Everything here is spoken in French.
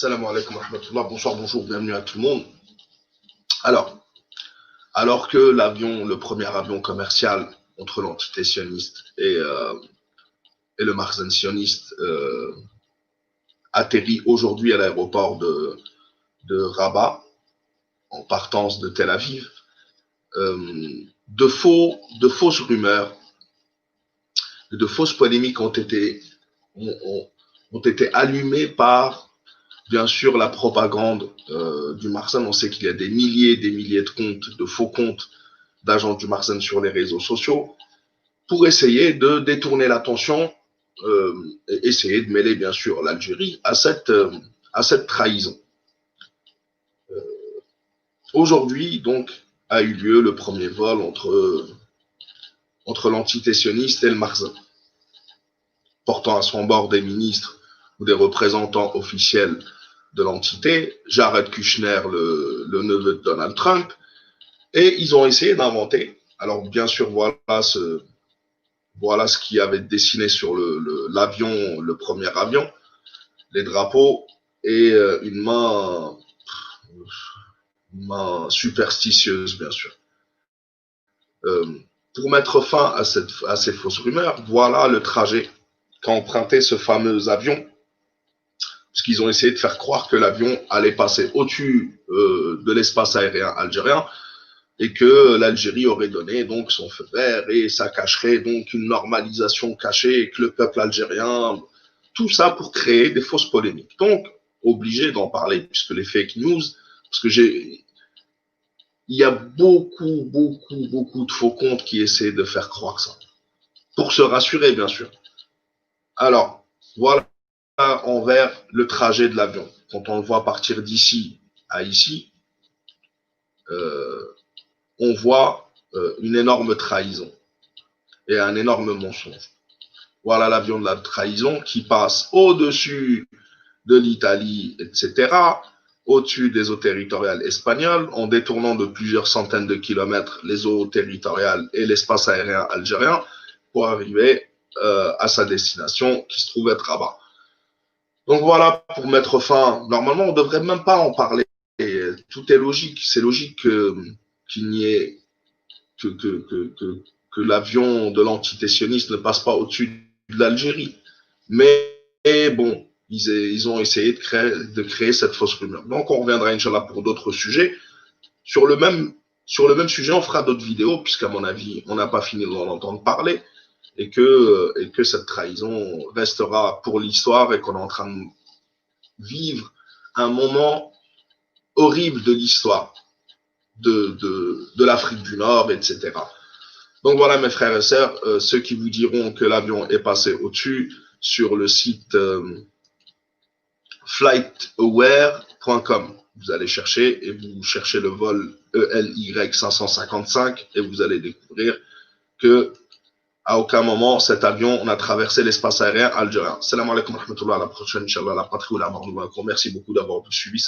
Salam alaikum wa rahmatullah. Bonsoir, bonjour, bienvenue à tout le monde. Alors que le premier avion commercial entre l'entité sioniste et le Makhzen sioniste atterrit aujourd'hui à l'aéroport de Rabat, en partance de Tel Aviv, de fausses rumeurs, de fausses polémiques ont été allumées par, bien sûr, la propagande du Makhzen. On sait qu'il y a des milliers de comptes, de faux comptes d'agents du Makhzen sur les réseaux sociaux pour essayer de détourner l'attention et essayer de mêler, bien sûr, l'Algérie à cette trahison. Aujourd'hui, donc, a eu lieu le premier vol entre l'entité sioniste et le Makhzen, portant à son bord des ministres ou des représentants officiels de l'entité, Jared Kushner, le neveu de Donald Trump, et ils ont essayé d'inventer. Alors, bien sûr, voilà ce qui avait dessiné sur l'avion, le premier avion, les drapeaux et une main superstitieuse, bien sûr. Pour mettre fin à ces fausses rumeurs, voilà le trajet qu'a emprunté ce fameux avion, puisqu'ils ont essayé de faire croire que l'avion allait passer au-dessus de l'espace aérien algérien et que l'Algérie aurait donné donc son feu vert et ça cacherait donc une normalisation cachée et que le peuple algérien, tout ça pour créer des fausses polémiques. Donc, obligé d'en parler, puisque les fake news, parce que il y a beaucoup de faux comptes qui essaient de faire croire ça, pour se rassurer, bien sûr. Alors, voilà envers le trajet de l'avion. Quand on le voit partir d'ici à ici, on voit une énorme trahison et un énorme mensonge. Voilà l'avion de la trahison qui passe au-dessus de l'Italie, etc., au-dessus des eaux territoriales espagnoles, en détournant de plusieurs centaines de kilomètres les eaux territoriales et l'espace aérien algérien pour arriver à sa destination qui se trouve être Rabat. Donc voilà, pour mettre fin, normalement on ne devrait même pas en parler, et tout est logique, c'est logique qu'il n'y ait que l'avion de l'entité sioniste ne passe pas au-dessus de l'Algérie. Mais bon, ils ont essayé de créer cette fausse rumeur. Donc on reviendra, Inch'Allah, pour d'autres sujets. Sur le même sujet, on fera d'autres vidéos, puisqu'à mon avis, on n'a pas fini d'en entendre parler, et que cette trahison restera pour l'histoire et qu'on est en train de vivre un moment horrible de l'histoire de l'Afrique du Nord, etc. Donc voilà, mes frères et sœurs, ceux qui vous diront que l'avion est passé au-dessus, sur le site flightaware.com. Vous allez chercher et vous cherchez le vol ELY 555 et vous allez découvrir que à aucun moment cet avion a traversé l'espace aérien algérien. Salam alaikum wa rahmatullah, à la prochaine, Inch'Allah, la patrie ou la mort. Merci beaucoup d'avoir suivi.